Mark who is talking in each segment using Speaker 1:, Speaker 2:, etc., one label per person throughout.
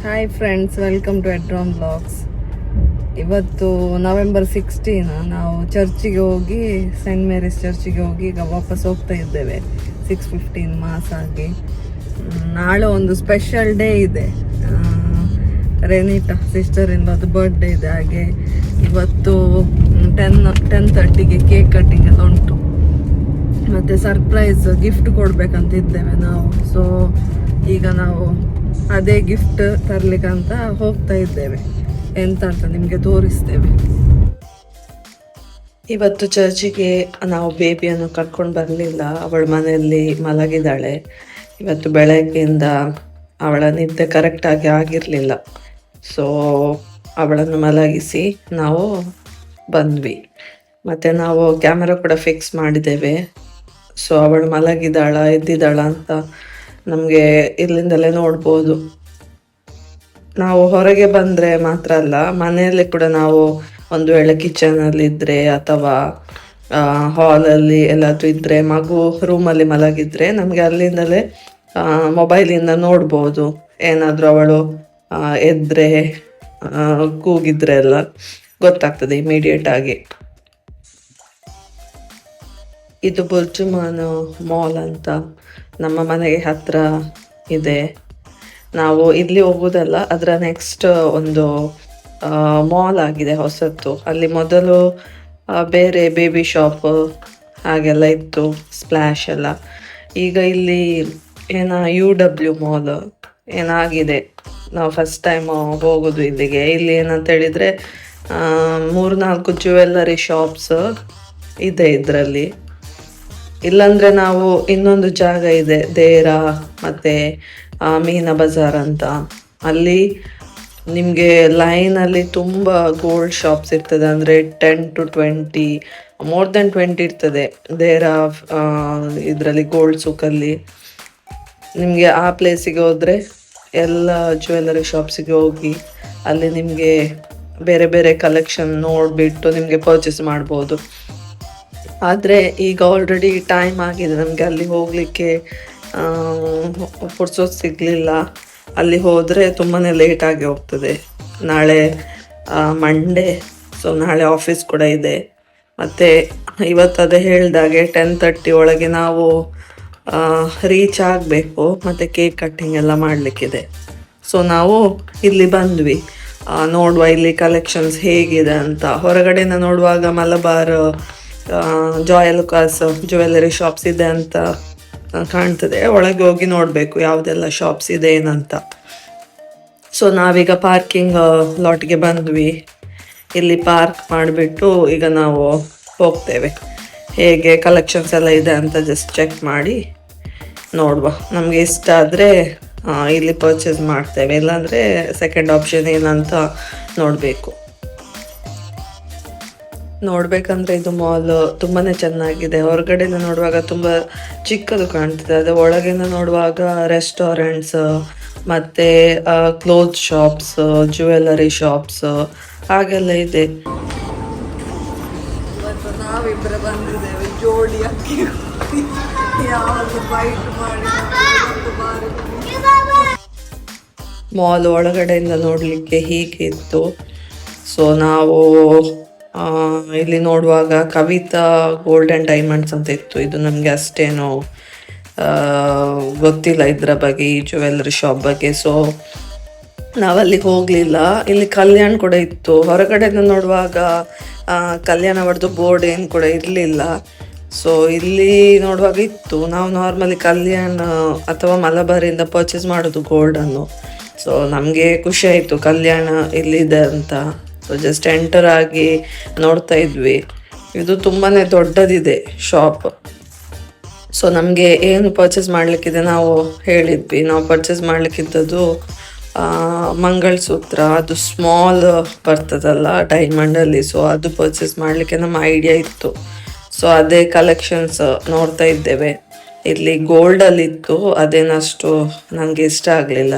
Speaker 1: Hi friends, welcome to ಎಡ್ರಾನ್ blogs. ಇವತ್ತು November 16 ನಾವು ಚರ್ಚಿಗೆ ಹೋಗಿ, ಸೈಂಟ್ ಮೇರಿಸ್ ಚರ್ಚಿಗೆ ಹೋಗಿ ಈಗ ವಾಪಸ್ ಹೋಗ್ತಾ ಇದ್ದೇವೆ. 6:15 ಮಾಸ್ ಆಗಿ. ನಾಳೆ ಒಂದು ಸ್ಪೆಷಲ್ ಡೇ ಇದೆ. ರೆನಿಟಾ ಸಿಸ್ಟರಿಂದ ಅದು ಬರ್ಡೇ ಇದೆ. ಹಾಗೆ ಇವತ್ತು 10:30ಗೆ ಕೇಕ್ ಕಟ್ಟಿಂಗ್ ಎಲ್ಲ ಉಂಟು. ಮತ್ತು ಸರ್ಪ್ರೈಸ್ ಗಿಫ್ಟ್ ಕೊಡ್ಬೇಕಂತ ಇದ್ದೇವೆ ನಾವು. ಸೊ ಈಗ ನಾವು ಅದೇ ಗಿಫ್ಟ್ ತರ್ಲಿಕ್ಕಂತ ಹೋಗ್ತಾ ಇದ್ದೇವೆ. ಎಂತ ಅಂತ ನಿಮಗೆ ತೋರಿಸ್ತೇವೆ. ಇವತ್ತು ಚರ್ಚಿಗೆ ನಾವು ಬೇಬಿಯನ್ನು ಕರ್ಕೊಂಡು ಬರಲಿಲ್ಲ. ಅವಳ ಮನೆಯಲ್ಲಿ ಮಲಗಿದ್ದಾಳೆ. ಇವತ್ತು ಬೆಳಗ್ಗೆಯಿಂದ ಅವಳ ನಿದ್ದೆ ಕರೆಕ್ಟಾಗಿ ಆಗಿರಲಿಲ್ಲ. ಸೊ ಅವಳನ್ನು ಮಲಗಿಸಿ ನಾವು ಬಂದ್ವಿ. ಮತ್ತು ನಾವು ಕ್ಯಾಮೆರಾ ಕೂಡ ಫಿಕ್ಸ್ ಮಾಡಿದ್ದೇವೆ. ಸೊ ಅವಳು ಮಲಗಿದ್ದಾಳ ಎದ್ದಿದ್ದಾಳ ಅಂತ ನಮಗೆ ಇಲ್ಲಿಂದಲೇ ನೋಡ್ಬೋದು. ನಾವು ಹೊರಗೆ ಬಂದರೆ ಮಾತ್ರ ಅಲ್ಲ, ಮನೆಯಲ್ಲಿ ಕೂಡ ನಾವು ಒಂದು ವೇಳೆ ಕಿಚನಲ್ಲಿ ಇದ್ದರೆ ಅಥವಾ ಹಾಲಲ್ಲಿ ಎಲ್ಲಾದರೂ ಇದ್ದರೆ, ಮಗು ರೂಮಲ್ಲಿ ಮಲಗಿದ್ರೆ ನಮಗೆ ಅಲ್ಲಿಂದಲೇ ಮೊಬೈಲಿಂದ ನೋಡ್ಬೋದು. ಏನಾದರೂ ಅವಳು ಎದ್ದರೆ ಕೂಗಿದ್ರೆ ಎಲ್ಲ ಗೊತ್ತಾಗ್ತದೆ ಇಮಿಡಿಯೇಟ್ ಆಗಿ. ಇದು ಬುರ್ಜುಮಾನ್ ಮಾಲ್ ಅಂತ ನಮ್ಮ ಮನೆಗೆ ಹತ್ರ ಇದೆ. ನಾವು ಇಲ್ಲಿ ಹೋಗೋದಲ್ಲ, ಅದರ ನೆಕ್ಸ್ಟ್ ಒಂದು ಮಾಲ್ ಆಗಿದೆ ಹೊಸತ್ತು. ಅಲ್ಲಿ ಮೊದಲು ಬೇರೆ ಬೇಬಿ ಶಾಪ್ ಹಾಗೆಲ್ಲ ಇತ್ತು, ಸ್ಪ್ಲ್ಯಾಶ್ ಎಲ್ಲ. ಈಗ ಇಲ್ಲಿ UW ಮಾಲ್ ಏನಾಗಿದೆ. ನಾವು ಫಸ್ಟ್ ಟೈಮ್ ಹೋಗೋದು ಇಲ್ಲಿಗೆ. ಇಲ್ಲಿ ಏನಂತ ಹೇಳಿದರೆ 3-4 ಜ್ಯುವೆಲ್ಲರಿ ಶಾಪ್ಸ್ ಇದೆ ಇದರಲ್ಲಿ. ಇಲ್ಲಾಂದರೆ ನಾವು ಇನ್ನೊಂದು ಜಾಗ ಇದೆ, ದೇರಾ ಮತ್ತು ಮೀನಾ ಬಜಾರ್ ಅಂತ. ಅಲ್ಲಿ ನಿಮಗೆ ಲೈನಲ್ಲಿ ತುಂಬ ಗೋಲ್ಡ್ ಶಾಪ್ಸ್ ಇರ್ತದೆ. ಅಂದರೆ 10 to 20, ಮೋರ್ ದೆನ್ 20 ಇರ್ತದೆ ದೇರಾ ಇದರಲ್ಲಿ, ಗೋಲ್ಡ್ ಸೂಕಲ್ಲಿ. ನಿಮಗೆ ಆ ಪ್ಲೇಸಿಗೆ ಹೋದರೆ ಎಲ್ಲ ಜ್ಯುವೆಲ್ಲರಿ ಶಾಪ್ಸಿಗೆ ಹೋಗಿ ಅಲ್ಲಿ ನಿಮಗೆ ಬೇರೆ ಬೇರೆ ಕಲೆಕ್ಷನ್ ನೋಡಿಬಿಟ್ಟು ನಿಮಗೆ ಪರ್ಚೇಸ್ ಮಾಡ್ಬೋದು. ಆದರೆ ಈಗ ಆಲ್ರೆಡಿ ಟೈಮ್ ಆಗಿದೆ, ನಮಗೆ ಅಲ್ಲಿ ಹೋಗಲಿಕ್ಕೆ ಪುರ್ಸೋದು ಸಿಗಲಿಲ್ಲ. ಅಲ್ಲಿ ಹೋದರೆ ತುಂಬಾ ಲೇಟಾಗಿ ಹೋಗ್ತದೆ. ನಾಳೆ ಮಂಡೇ, ಸೊ ನಾಳೆ ಆಫೀಸ್ ಕೂಡ ಇದೆ. ಮತ್ತು ಇವತ್ತು ಅದೇ ಹೇಳಿದಾಗೆ 10:30 ಒಳಗೆ ನಾವು ರೀಚ್ ಆಗಬೇಕು. ಮತ್ತು ಕೇಕ್ ಕಟ್ಟಿಂಗ್ ಎಲ್ಲ ಮಾಡಲಿಕ್ಕಿದೆ. ಸೊ ನಾವು ಇಲ್ಲಿ ಬಂದ್ವಿ ನೋಡುವ ಇಲ್ಲಿ ಕಲೆಕ್ಷನ್ಸ್ ಹೇಗಿದೆ ಅಂತ. ಹೊರಗಡೆಯಿಂದ ನೋಡುವಾಗ ಮಲಬಾರ್, ಜಾಯಲುಕಾಸ್ ಜ್ಯುವೆಲ್ಲರಿ ಶಾಪ್ಸ್ ಇದೆ ಅಂತ ಕಾಣ್ತದೆ. ಒಳಗೆ ಹೋಗಿ ನೋಡಬೇಕು ಯಾವುದೆಲ್ಲ ಶಾಪ್ಸ್ ಇದೆ ಏನಂತ. ಸೊ ನಾವೀಗ ಪಾರ್ಕಿಂಗ್ ಲಾಟ್ಗೆ ಬಂದ್ವಿ. ಇಲ್ಲಿ ಪಾರ್ಕ್ ಮಾಡಿಬಿಟ್ಟು ಈಗ ನಾವು ಹೋಗ್ತೇವೆ. ಹೇಗೆ ಕಲೆಕ್ಷನ್ಸ್ ಎಲ್ಲ ಇದೆ ಅಂತ ಜಸ್ಟ್ ಚೆಕ್ ಮಾಡಿ ನೋಡುವ. ನಮಗೆ ಇಷ್ಟ ಆದರೆ ಇಲ್ಲಿ ಪರ್ಚೇಸ್ ಮಾಡ್ತೇವೆ, ಇಲ್ಲಾಂದರೆ ಸೆಕೆಂಡ್ ಆಪ್ಷನ್ ಏನಂತ ನೋಡಬೇಕು. ನೋಡಬೇಕಂದ್ರೆ ಇದು ಮಾಲ್ ತುಂಬಾ ಚೆನ್ನಾಗಿದೆ. ಹೊರಗಡೆಯಿಂದ ನೋಡುವಾಗ ತುಂಬ ಚಿಕ್ಕದು ಕಾಣ್ತದೆ. ಅದು ಒಳಗಿಂದ ನೋಡುವಾಗ ರೆಸ್ಟೋರೆಂಟ್ಸ್ ಮತ್ತು ಕ್ಲೋತ್ ಶಾಪ್ಸ್, ಜ್ಯುವೆಲ್ಲರಿ ಶಾಪ್ಸ್ ಹಾಗೆಲ್ಲ ಇದೆ. ಇವತ್ತು ನಾವಿಬ್ಬರು ಬಂದಿದ್ದೇವೆ ಜೋಡಿ ಅಕ್ಕಿ ಯಾವುದು ಬೈಟ್ ಮಾಡಿ. ಮಾಲ್ ಒಳಗಡೆಯಿಂದ ನೋಡಲಿಕ್ಕೆ ಹೀಗೆ ಇತ್ತು. ಸೊ ನಾವು ಇಲ್ಲಿ ನೋಡುವಾಗ ಕವಿತಾ ಗೋಲ್ಡ್ ಆ್ಯಂಡ್ ಡೈಮಂಡ್ಸ್ ಅಂತ ಇತ್ತು. ಇದು ನಮಗೆ ಅಷ್ಟೇನು ಗೊತ್ತಿಲ್ಲ ಇದರ ಬಗ್ಗೆ, ಈ ಜ್ಯುವೆಲ್ಲರಿ ಶಾಪ್ ಬಗ್ಗೆ. ಸೊ ನಾವಲ್ಲಿ ಹೋಗಲಿಲ್ಲ. ಇಲ್ಲಿ ಕಲ್ಯಾಣ್ ಕೂಡ ಇತ್ತು. ಹೊರಗಡೆಯಿಂದ ನೋಡುವಾಗ ಕಲ್ಯಾಣ ಅವರದ್ದು ಬೋರ್ಡ್ ಏನು ಕೂಡ ಇರಲಿಲ್ಲ. ಸೊ ಇಲ್ಲಿ ನೋಡುವಾಗ ಇತ್ತು. ನಾವು ನಾರ್ಮಲಿ ಕಲ್ಯಾಣ್ ಅಥವಾ ಮಲಬಾರಿಂದ ಪರ್ಚೇಸ್ ಮಾಡೋದು ಗೋಲ್ಡನ್ನು. ಸೊ ನಮಗೆ ಖುಷಿ ಆಯಿತು ಕಲ್ಯಾಣ ಇಲ್ಲಿದೆ ಅಂತ. ಸೊ ಜಸ್ಟ್ ಎಂಟರ್ ಆಗಿ ನೋಡ್ತಾ ಇದ್ವಿ. ಇದು ತುಂಬಾ ದೊಡ್ಡದಿದೆ ಶಾಪ್. ಸೊ ನಮಗೆ ಏನು ಪರ್ಚೇಸ್ ಮಾಡಲಿಕ್ಕಿದೆ ನಾವು ಹೇಳಿದ್ವಿ. ನಾವು ಪರ್ಚೇಸ್ ಮಾಡಲಿಕ್ಕಿದ್ದದು ಮಂಗಳಸೂತ್ರ, ಅದು ಸ್ಮಾಲ್ ಬರ್ತದಲ್ಲ ಡೈಮಂಡಲ್ಲಿ. ಸೊ ಅದು ಪರ್ಚೇಸ್ ಮಾಡಲಿಕ್ಕೆ ನಮ್ಮ ಐಡಿಯಾ ಇತ್ತು. ಸೊ ಅದೇ ಕಲೆಕ್ಷನ್ಸ್ ನೋಡ್ತಾ ಇದ್ದೇವೆ. ಇಲ್ಲಿ ಗೋಲ್ಡಲ್ಲಿತ್ತು, ಅದೇನಷ್ಟು ನನಗೆ ಇಷ್ಟ ಆಗಲಿಲ್ಲ.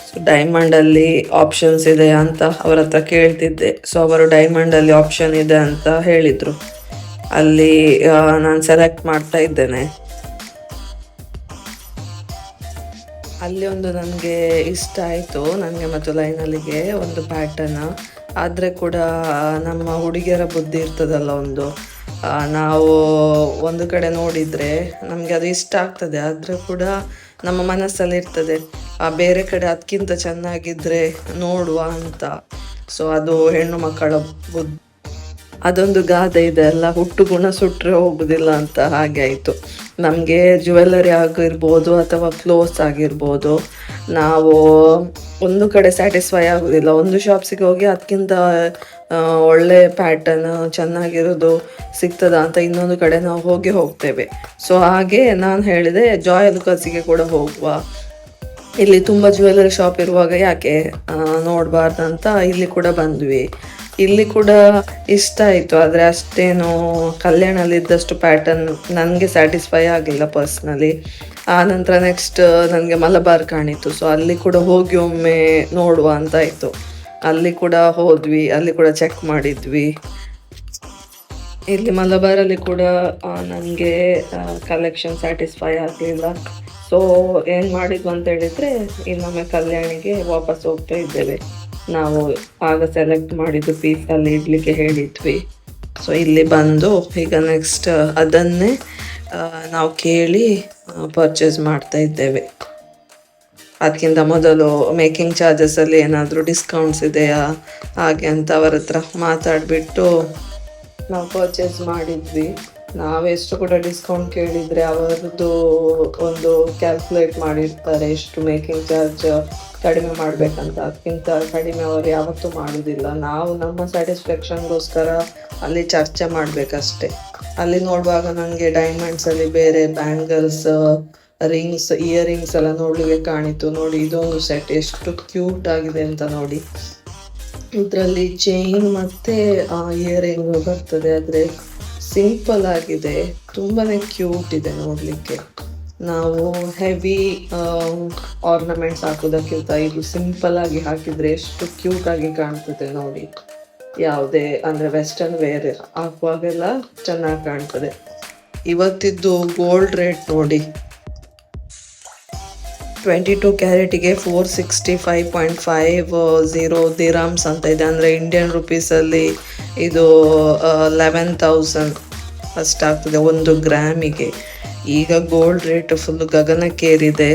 Speaker 1: ಸೊ ಡೈಮಂಡಲ್ಲಿ ಆಪ್ಷನ್ಸ್ ಇದೆ ಅಂತ ಅವರ ಹತ್ರ ಕೇಳ್ತಿದ್ದೆ. ಸೊ ಅವರು ಡೈಮಂಡಲ್ಲಿ ಆಪ್ಷನ್ ಇದೆ ಅಂತ ಹೇಳಿದರು. ಅಲ್ಲಿ ನಾನು ಸೆಲೆಕ್ಟ್ ಮಾಡ್ತಾ ಇದ್ದೇನೆ. ಅಲ್ಲಿ ಒಂದು ನನಗೆ ಇಷ್ಟ ಆಯಿತು, ನನಗೆ ಮತ್ತು ಲೈನಲ್ಲಿಗೆ ಒಂದು ಪ್ಯಾಟರ್ನ್. ಆದರೆ ಕೂಡ ನಮ್ಮ ಹುಡುಗಿಯರ ಬುದ್ಧಿ ಇರ್ತದಲ್ಲ ಒಂದು, ನಾವು ಒಂದು ಕಡೆ ನೋಡಿದರೆ ನಮಗೆ ಅದು ಇಷ್ಟ ಆಗ್ತದೆ, ಆದರೆ ಕೂಡ ನಮ್ಮ ಮನಸ್ಸಲ್ಲಿ ಇರ್ತದೆ ಬೇರೆ ಕಡೆ ಅದಕ್ಕಿಂತ ಚೆನ್ನಾಗಿದ್ದರೆ ನೋಡುವ ಅಂತ. ಸೊ ಅದು ಹೆಣ್ಣು ಮಕ್ಕಳ ಬುದ್ಧಿ. ಅದೊಂದು ಗಾದೆ ಇದೆ ಅಲ್ಲ, ಹುಟ್ಟು ಗುಣ ಸುಟ್ಟರೆ ಹೋಗುದಿಲ್ಲ ಅಂತ. ಹಾಗೆ ಆಯಿತು. ನಮಗೆ ಜ್ಯುವೆಲ್ಲರಿ ಆಗಿರ್ಬೋದು ಅಥವಾ ಕ್ಲೋತ್ಸ್ ಆಗಿರ್ಬೋದು, ನಾವು ಒಂದು ಕಡೆ ಸ್ಯಾಟಿಸ್ಫೈ ಆಗೋದಿಲ್ಲ. ಒಂದು ಶಾಪ್ಸಿಗೆ ಹೋಗಿ ಅದಕ್ಕಿಂತ ಒಳ್ಳೆ ಪ್ಯಾಟರ್ನ್ ಚೆನ್ನಾಗಿರೋದು ಸಿಗ್ತದ ಅಂತ ಇನ್ನೊಂದು ಕಡೆ ನಾವು ಹೋಗ್ತೇವೆ. ಸೊ ಹಾಗೆ ನಾನು ಹೇಳಿದೆ ಜಾಯ್ ಅಲುಕಾಸಿಗೆ ಕೂಡ ಹೋಗುವ, ಇಲ್ಲಿ ತುಂಬ ಜ್ಯುವೆಲ್ಲರಿ ಶಾಪ್ ಇರುವಾಗ ಯಾಕೆ ನೋಡಬಾರ್ದಂತ ಇಲ್ಲಿ ಕೂಡ ಬಂದ್ವಿ. ಇಲ್ಲಿ ಕೂಡ ಇಷ್ಟ ಆಯಿತು, ಆದರೆ ಅಷ್ಟೇನು ಕಲ್ಯಾಣಲ್ಲಿದ್ದಷ್ಟು ಪ್ಯಾಟರ್ನ್ ನನಗೆ ಸ್ಯಾಟಿಸ್ಫೈ ಆಗಿಲ್ಲ ಪರ್ಸ್ನಲಿ. ಆನಂತರ ನೆಕ್ಸ್ಟ್ ನನಗೆ ಮಲಬಾರ್ ಕಾಣಿತು. ಸೊ ಅಲ್ಲಿ ಕೂಡ ಹೋಗಿ ಒಮ್ಮೆ ನೋಡುವ ಅಂತ ಆಯಿತು. ಅಲ್ಲಿ ಕೂಡ ಹೋದ್ವಿ, ಅಲ್ಲಿ ಕೂಡ ಚೆಕ್ ಮಾಡಿದ್ವಿ. ಇಲ್ಲಿ ಮಲಬಾರಲ್ಲಿ ಕೂಡ ನನಗೆ ಕಲೆಕ್ಷನ್ ಸ್ಯಾಟಿಸ್ಫೈ ಆಗಲಿಲ್ಲ. ಸೊ ಏನು ಮಾಡಿದ್ವು ಅಂತ ಹೇಳಿದರೆ, ಇನ್ನೊಮ್ಮೆ ಕಲ್ಯಾಣಿಗೆ ವಾಪಸ್ ಹೋಗ್ತಾ ಇದ್ದೇವೆ. ನಾವು ಆಗ ಸೆಲೆಕ್ಟ್ ಮಾಡಿದ್ದು ಪೀಸಲ್ಲಿ ಇಡಲಿಕ್ಕೆ ಹೇಳಿದ್ವಿ. ಸೊ ಇಲ್ಲಿ ಬಂದು ಈಗ ನೆಕ್ಸ್ಟ್ ಅದನ್ನೇ ನಾವು ಕೇಳಿ ಪರ್ಚೇಸ್ ಮಾಡ್ತಾ ಇದ್ದೇವೆ. ಅದಕ್ಕಿಂತ ಮೊದಲು ಮೇಕಿಂಗ್ ಚಾರ್ಜಸಲ್ಲಿ ಏನಾದರೂ ಡಿಸ್ಕೌಂಟ್ಸ್ ಇದೆಯಾ ಹಾಗೆ ಅಂತ ಅವರ ಹತ್ರ ಮಾತಾಡಿಬಿಟ್ಟು ನಾವು ಪರ್ಚೇಸ್ ಮಾಡಿದ್ವಿ. ನಾವೆಷ್ಟು ಕೂಡ ಡಿಸ್ಕೌಂಟ್ ಕೇಳಿದರೆ ಅವರದ್ದು ಒಂದು ಕ್ಯಾಲ್ಕುಲೇಟ್ ಮಾಡಿರ್ತಾರೆ ಎಷ್ಟು ಮೇಕಿಂಗ್ ಚಾರ್ಜ್ ಕಡಿಮೆ ಮಾಡಬೇಕಂತ. ಅದಕ್ಕಿಂತ ಕಡಿಮೆ ಅವರು ಯಾವತ್ತೂ ಮಾಡೋದಿಲ್ಲ. ನಾವು ನಮ್ಮ ಸ್ಯಾಟಿಸ್ಫ್ಯಾಕ್ಷನ್ಗೋಸ್ಕರ ಅಲ್ಲಿ ಚರ್ಚೆ ಮಾಡಬೇಕಷ್ಟೆ. ಅಲ್ಲಿ ನೋಡುವಾಗ ನನಗೆ ಡೈಮಂಡ್ಸಲ್ಲಿ ಬೇರೆ ಬ್ಯಾಂಗಲ್ಸ್, ರಿಂಗ್ಸ್, ಇಯರಿಂಗ್ಸ್ ಎಲ್ಲ ನೋಡಲಿಕ್ಕೆ ಕಾಣಿತು. ನೋಡಿ ಇದೊಂದು ಸೆಟ್ ಎಷ್ಟು ಕ್ಯೂಟ್ ಆಗಿದೆ ಅಂತ ನೋಡಿ. ಇದರಲ್ಲಿ ಚೈನ್ ಮತ್ತು ಇಯರಿಂಗ್ ಬರ್ತದೆ, ಆದರೆ ಸಿಂಪಲ್ ಆಗಿದೆ, ತುಂಬಾ ಕ್ಯೂಟ್ ಇದೆ ನೋಡಲಿಕ್ಕೆ. ನಾವು ಹೆವಿ ಆರ್ನಮೆಂಟ್ಸ್ ಹಾಕೋದಕ್ಕಿಂತ ಇದು ಸಿಂಪಲ್ ಆಗಿ ಹಾಕಿದರೆ ಎಷ್ಟು ಕ್ಯೂಟ್ ಆಗಿ ಕಾಣ್ತದೆ ನೋಡಿ. ಯಾವುದೇ ಅಂದರೆ ವೆಸ್ಟರ್ನ್ ವೇರ್ ಹಾಕುವಾಗೆಲ್ಲ ಚೆನ್ನಾಗಿ ಕಾಣ್ತದೆ. ಇವತ್ತಿದ್ದು ಗೋಲ್ಡ್ ರೇಟ್ ನೋಡಿ, 22 ಕ್ಯಾರೆಟಿಗೆ 465.50 ದಿರಾಮ್ಸ್ ಅಂತ ಇದೆ. ಅಂದರೆ ಇಂಡಿಯನ್ ರುಪೀಸಲ್ಲಿ ಇದು 11,000 ಅಷ್ಟಾಗ್ತದೆ 1 ಗ್ರಾಮಿಗೆ. ಈಗ ಗೋಲ್ಡ್ ರೇಟ್ ಫುಲ್ ಗಗನಕ್ಕೇರಿದೆ.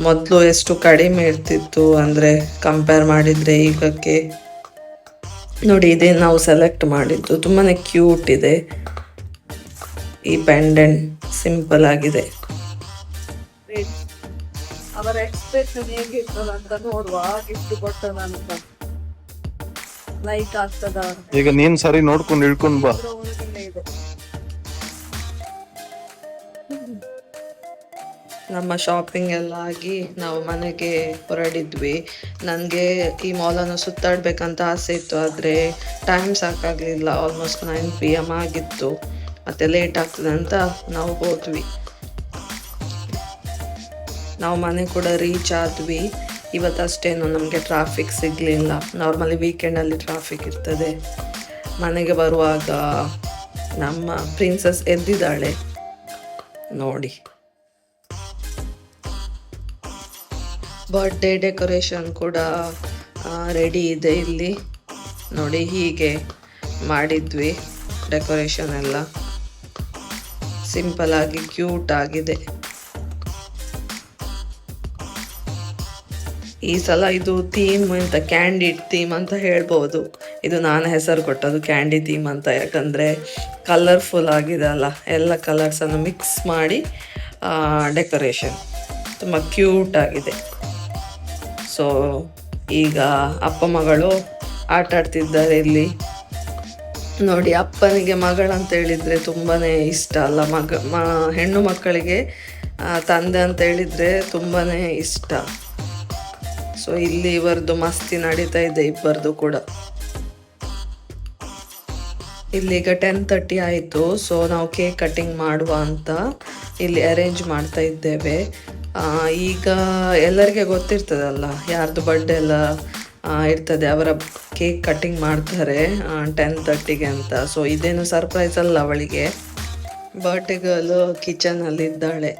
Speaker 1: ಮೊದಲು ಎಷ್ಟು ಕಡಿಮೆ ಇರ್ತಿತ್ತು ಅಂದರೆ ಕಂಪೇರ್ ಮಾಡಿದರೆ ಈಗಕ್ಕೆ. ನೋಡಿ ಇದೇ ನಾವು ಸೆಲೆಕ್ಟ್ ಮಾಡಿದ್ದು, ತುಂಬಾ ಕ್ಯೂಟ್ ಇದೆ. ಈ ಪೆಂಡೆಂಟ್ ಸಿಂಪಲ್ ಆಗಿದೆ. ಅವರ ಎಕ್ಸ್ಪ್ರೆಷನ್ ಹೇಗಿರ್ತದ ಅಂತ ನೋಡುವ, ಗಿಫ್ಟ್ ಕೊಟ್ಟದ ಅಂತ ಲೈಕ್ ಆಗ್ತದ.
Speaker 2: ಈಗ ನೀನ್ ಸರಿ ನೋಡ್ಕೊಂಡು ಇಳ್ಕೊಂಡ್ ಬಾ.
Speaker 1: ನಮ್ಮ ಶಾಪಿಂಗ್ ಎಲ್ಲ ಆಗಿ ನಾವು ಮನೆಗೆ ಹೊರಡಿದ್ವಿ. ನನಗೆ ಈ ಮಾಲನ್ನು ಸುತ್ತಾಡಬೇಕಂತ ಆಸೆ ಇತ್ತು, ಆದರೆ ಟೈಮ್ ಸಾಕಾಗಲಿಲ್ಲ. ಆಲ್ಮೋಸ್ಟ್ 9 PM ಆಗಿತ್ತು, ಮತ್ತು ಲೇಟ್ ಆಗ್ತದೆ ಅಂತ ನಾವು ಹೋದ್ವಿ. ನಾವು ಮನೆ ಕೂಡ ರೀಚ್ ಆದ್ವಿ. ಇವತ್ತಷ್ಟೇನು ನಮಗೆ ಟ್ರಾಫಿಕ್ ಸಿಗಲಿಲ್ಲ. ನಾರ್ಮಲಿ ವೀಕೆಂಡಲ್ಲಿ ಟ್ರಾಫಿಕ್ ಇರ್ತದೆ. ಮನೆಗೆ ಬರುವಾಗ ನಮ್ಮ ಪ್ರಿನ್ಸಸ್ ಎದ್ದಿದ್ದಾಳೆ ನೋಡಿ. ಬರ್ಡೇ ಡೆಕೋರೇಷನ್ ಕೂಡ ರೆಡಿ ಇದೆ ಇಲ್ಲಿ ನೋಡಿ. ಹೀಗೆ ಮಾಡಿದ್ವಿ ಡೆಕೋರೇಷನ್ ಎಲ್ಲ, ಸಿಂಪಲ್ ಆಗಿ ಕ್ಯೂಟ್ ಆಗಿದೆ. ಈ ಸಲ ಇದು ಥೀಮ್ ಅಂತ ಕ್ಯಾಂಡಿಡ್ ಥೀಮ್ ಅಂತ ಹೇಳ್ಬೋದು. ಇದು ನಾನು ಹೆಸರು ಕೊಟ್ಟದು ಕ್ಯಾಂಡಿ ಥೀಮ್ ಅಂತ, ಯಾಕಂದರೆ ಕಲರ್ಫುಲ್ ಆಗಿದೆ ಅಲ್ಲ, ಎಲ್ಲ ಕಲರ್ಸನ್ನು ಮಿಕ್ಸ್ ಮಾಡಿ ಡೆಕೋರೇಷನ್ ತುಂಬ ಕ್ಯೂಟ್ ಆಗಿದೆ. ಸೊ ಈಗ ಅಪ್ಪ ಮಗಳು ಆಟ ಆಡ್ತಿದ್ದಾರೆ ಇಲ್ಲಿ ನೋಡಿ. ಅಪ್ಪನಿಗೆ ಮಗಳಂತ ಹೇಳಿದರೆ ತುಂಬಾ ಇಷ್ಟ ಅಲ್ಲ, ಹೆಣ್ಣು ಮಕ್ಕಳಿಗೆ ತಂದೆ ಅಂತ ಹೇಳಿದರೆ ತುಂಬಾ ಇಷ್ಟ. ಸೊ ಇಲ್ಲಿ ಇವರದ್ದು ಮಸ್ತಿ ನಡೀತಾ ಇದೆ ಇಬ್ಬರದು ಕೂಡ. ಇಲ್ಲಿಗ 10:30 ಆಯಿತು. ಸೊ ನಾವು ಕೇಕ್ ಕಟ್ಟಿಂಗ್ ಮಾಡುವ ಅಂತ ಇಲ್ಲಿ ಅರೇಂಜ್ ಮಾಡ್ತಾ ಇದ್ದೇವೆ. ಈಗ ಎಲ್ಲರಿಗೆ ಗೊತ್ತಿರ್ತದಲ್ಲ ಯಾರ್ದು ಬರ್ಡೇ ಎಲ್ಲ ಇರ್ತದೆ, ಅವರ ಕೇಕ್ ಕಟ್ಟಿಂಗ್ ಮಾಡ್ತಾರೆ 10:30ಗೆ ಅಂತ. ಸೊ ಇದೇನು ಸರ್ಪ್ರೈಸ್ ಅಲ್ಲ ಅವಳಿಗೆ. ಬರ್ಡೇ ಗರ್ಲ್ ಕಿಚನಲ್ಲಿ ಇದ್ದಾಳೆ.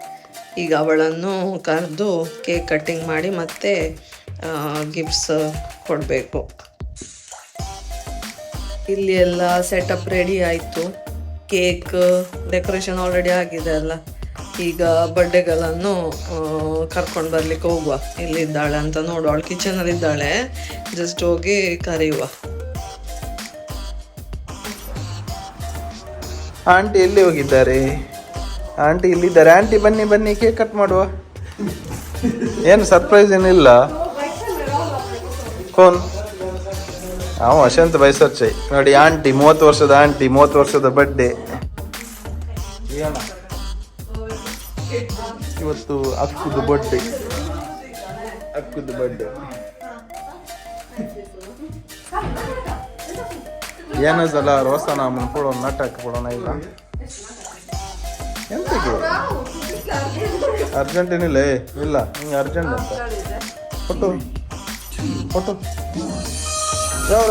Speaker 1: ಈಗ ಅವಳನ್ನು ಕರೆದು ಕೇಕ್ ಕಟ್ಟಿಂಗ್ ಮಾಡಿ ಮತ್ತೆ ಗಿಫ್ಟ್ಸ್ ಕೊಡಬೇಕು. ಇಲ್ಲಿ ಎಲ್ಲ ಸೆಟಪ್ ರೆಡಿ ಆಯಿತು. ಕೇಕ್ ಡೆಕೋರೇಷನ್ ಆಲ್ರೆಡಿ ಆಗಿದೆ ಅಲ್ಲ. ಈಗ ಬರ್ಡೇಗಳನ್ನು ಕರ್ಕೊಂಡು ಬರ್ಲಿಕ್ಕೆ ಹೋಗುವ. ಇಲ್ಲಿದ್ದಾಳೆ ಅಂತ ನೋಡು, ಅವಳು ಕಿಚನಲ್ಲಿ ಇದ್ದಾಳೆ, ಜಸ್ಟ್ ಹೋಗಿ ಕರೆಯುವ.
Speaker 3: ಆಂಟಿ ಎಲ್ಲಿ ಹೋಗಿದ್ದಾರೆ? ಆಂಟಿ ಇಲ್ಲಿದ್ದಾರೆ. ಆಂಟಿ ಬನ್ನಿ ಬನ್ನಿ, ಕೇಕ್ ಕಟ್ ಮಾಡುವ. ಏನು ಸರ್ಪ್ರೈಸ್ ಏನಿಲ್ಲ? ಕೋನ್ ಅಶಂತ್ ಬೈಸರ್ಚೈ ನೋಡಿ. ಆಂಟಿ 30 ವರ್ಷದ ಆಂಟಿ, 30 ವರ್ಷದ ಬರ್ಡೇ. ಇವತ್ತು ಅಕ್ಕುದು ಬರ್ಡೇ. ಏನಲ್ಲ ರೋಸನ ಕೊಡೋಣ, ನಾಟಕ ಕೊಡೋಣ. ಇಲ್ಲ ಎಂತಕ್ಕೆ ಅರ್ಜೆಂಟ್ ಏನಿಲ್ಲ. ಇಲ್ಲ ಹಿಂಗೆ ಅರ್ಜೆಂಟ್ ಅಂತ ಫೋಟೋ ಯಾವ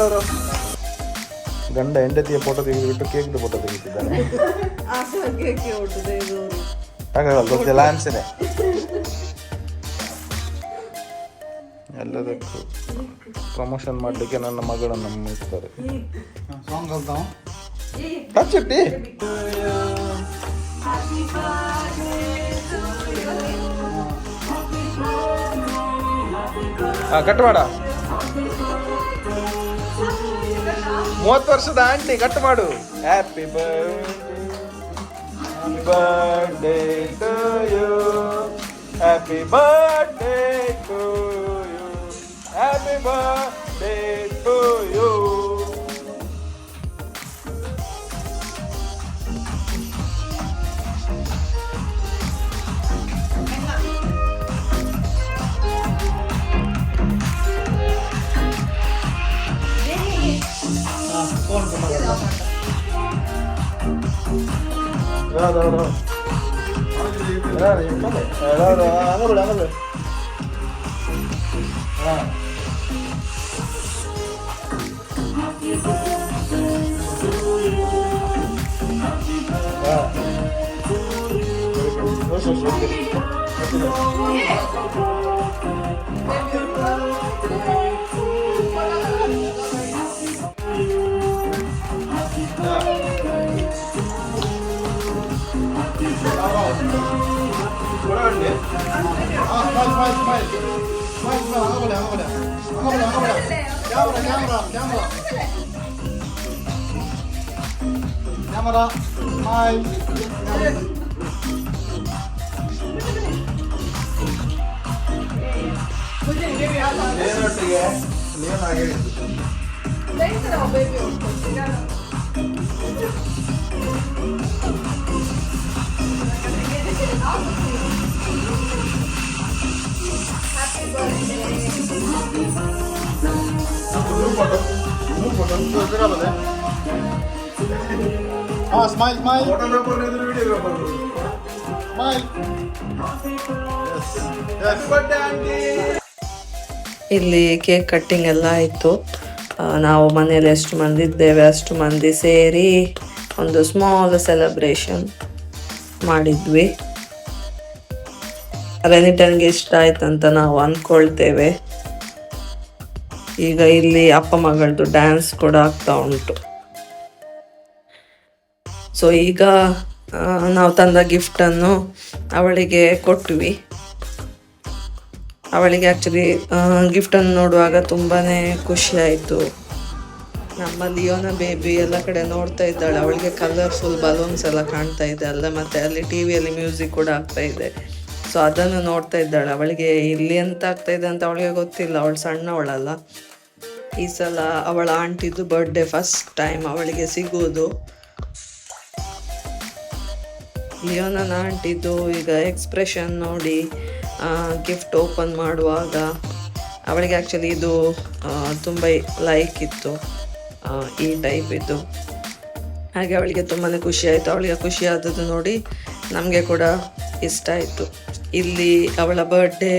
Speaker 3: ಗಂಡ ಹೆಂಡತಿಯ ಫೋಟೋ ತೆಗೆದುಬಿಟ್ಟು ಕೇಕ್ದು ಫೋಟೋ ತೆಗಿತಿದ್ದಾನೆ. ಹಾಗಾಗಲ್ಲ, ಗೊತ್ತಿಲ್ಲ ಅನ್ಸನೆ. ಎಲ್ಲದಕ್ಕೂ ಪ್ರಮೋಷನ್ ಮಾಡಲಿಕ್ಕೆ ನನ್ನ ಮಗಳನ್ನು ಮುಗಿಸ್ತಾರೆ. ಹಚ್ಚಟ್ಟಿ ಕಟ್ ಮಾಡ. 30 ವರ್ಷದ ಆಂಟಿ ಕಟ್ ಮಾಡು. Happy birthday to you, happy birthday to you, happy birthday to you.
Speaker 4: Smile.
Speaker 1: ಇಲ್ಲಿ ಕೇಕ್ ಕಟ್ಟಿಂಗ್ ಎಲ್ಲ ಆಯಿತು. ನಾವು ಮನೇಲಿ ಎಷ್ಟು ಮಂದಿ ಇದ್ದೇವೆ ಅಷ್ಟು ಮಂದಿ ಸೇರಿ ಒಂದು ಸ್ಮಾಲ್ ಸೆಲೆಬ್ರೇಷನ್ ಮಾಡಿದ್ವಿ. ರೆನಿಟನ್ಗೆ ಇಷ್ಟ ಆಯ್ತಂತ ನಾವು ಅಂದ್ಕೊಳ್ತೇವೆ. ಈಗ ಇಲ್ಲಿ ಅಪ್ಪ ಮಗಳದ್ದು ಡ್ಯಾನ್ಸ್ ಕೂಡ ಆಗ್ತಾ ಉಂಟು. ಸೊ ಈಗ ನಾವು ತಂದ ಗಿಫ್ಟನ್ನು ಅವಳಿಗೆ ಕೊಟ್ವಿ. ಅವಳಿಗೆ ಆ್ಯಕ್ಚುಲಿ ಗಿಫ್ಟನ್ನು ನೋಡುವಾಗ ತುಂಬಾ ಖುಷಿ ಆಯಿತು. ನಮ್ಮ ಲಿಯೋನ ಬೇಬಿ ಎಲ್ಲ ಕಡೆ ನೋಡ್ತಾ ಇದ್ದಾಳೆ. ಅವಳಿಗೆ ಕಲರ್ಫುಲ್ ಬಲೂನ್ಸ್ ಎಲ್ಲ ಕಾಣ್ತಾ ಇದೆ ಅಲ್ಲ, ಮತ್ತು ಅಲ್ಲಿ ಟಿ ವಿಯಲ್ಲಿ ಮ್ಯೂಸಿಕ್ ಕೂಡ ಆಗ್ತಾ ಇದೆ. ಸೊ ಅದನ್ನು ನೋಡ್ತಾ ಇದ್ದಾಳೆ. ಅವಳಿಗೆ ಇಲ್ಲಿ ಎಂತ ಆಗ್ತಾ ಇದೆ ಅಂತ ಅವಳಿಗೆ ಗೊತ್ತಿಲ್ಲ, ಅವಳು ಸಣ್ಣವಳಲ್ಲ. ಈ ಸಲ ಅವಳ ಆಂಟಿದು ಬರ್ಡೇ ಫಸ್ಟ್ ಟೈಮ್ ಅವಳಿಗೆ ಸಿಗುವುದು. ಲಿಯೋನನ ಆಂಟಿದು ಈಗ ಎಕ್ಸ್ಪ್ರೆಷನ್ ನೋಡಿ ಗಿಫ್ಟ್ ಓಪನ್ ಮಾಡುವಾಗ ಅವಳಿಗೆ ಆ್ಯಕ್ಚುಲಿ ಇದು ತುಂಬ ಲೈಕ್ ಇತ್ತು, ಈ ಟೈಪ್ ಇದ್ದು. ಹಾಗೆ ಅವಳಿಗೆ ತುಂಬಾ ಖುಷಿ ಆಯಿತು. ಅವಳಿಗೆ ಖುಷಿ ಆದದ್ದು ನೋಡಿ ನಮಗೆ ಕೂಡ ಇಷ್ಟ ಆಯಿತು. ಇಲ್ಲಿ ಅವಳ ಬರ್ಡೇ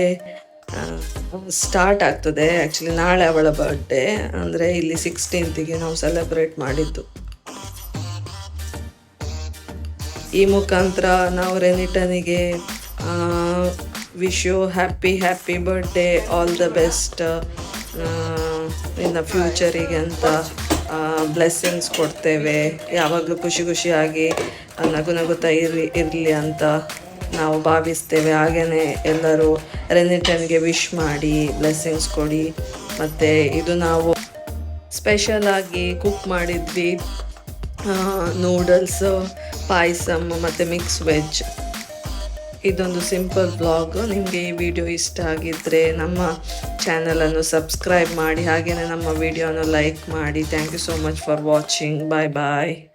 Speaker 1: ಸ್ಟಾರ್ಟ್ ಆಗ್ತದೆ. ಆ್ಯಕ್ಚುಲಿ ನಾಳೆ ಅವಳ ಬರ್ಡೇ, ಅಂದರೆ ಇಲ್ಲಿ 16th ನಾವು ಸೆಲೆಬ್ರೇಟ್ ಮಾಡಿದ್ದು. ಈ ಮುಖಾಂತರ ನಾವು ರೆನಿಟನಿಗೆ wish you happy birthday, all the best ಇನ್ನು ಫ್ಯೂಚರಿಗೆ ಅಂತ ಬ್ಲೆಸ್ಸಿಂಗ್ಸ್ ಕೊಡ್ತೇವೆ. ಯಾವಾಗಲೂ ಖುಷಿಯಾಗಿ ನಗುತ್ತಾ ಇರಲಿ ಅಂತ ನಾವು ಭಾವಿಸ್ತೇವೆ. ಹಾಗೆಯೇ ಎಲ್ಲರೂ ರೆನಿಟನ್ಗೆ ವಿಶ್ ಮಾಡಿ ಬ್ಲೆಸ್ಸಿಂಗ್ಸ್ ಕೊಡಿ. ಮತ್ತು ಇದು ನಾವು ಸ್ಪೆಷಲಾಗಿ ಕುಕ್ ಮಾಡಿದ್ವಿ ನೂಡಲ್ಸ್, ಪಾಯಸಮ್ ಮತ್ತು ಮಿಕ್ಸ್ ವೆಜ್. ಇದೊಂದು ಸಿಂಪಲ್ ಬ್ಲಾಗ್. ನಿಮಗೆ ಈ ವಿಡಿಯೋ ಇಷ್ಟ ಆಗಿದ್ದರೆ ನಮ್ಮ ಚಾನಲನ್ನು ಸಬ್ಸ್ಕ್ರೈಬ್ ಮಾಡಿ, ಹಾಗೆಯೇ ನಮ್ಮ ವಿಡಿಯೋನ ಲೈಕ್ ಮಾಡಿ. Thank you so much for watching. Bye bye.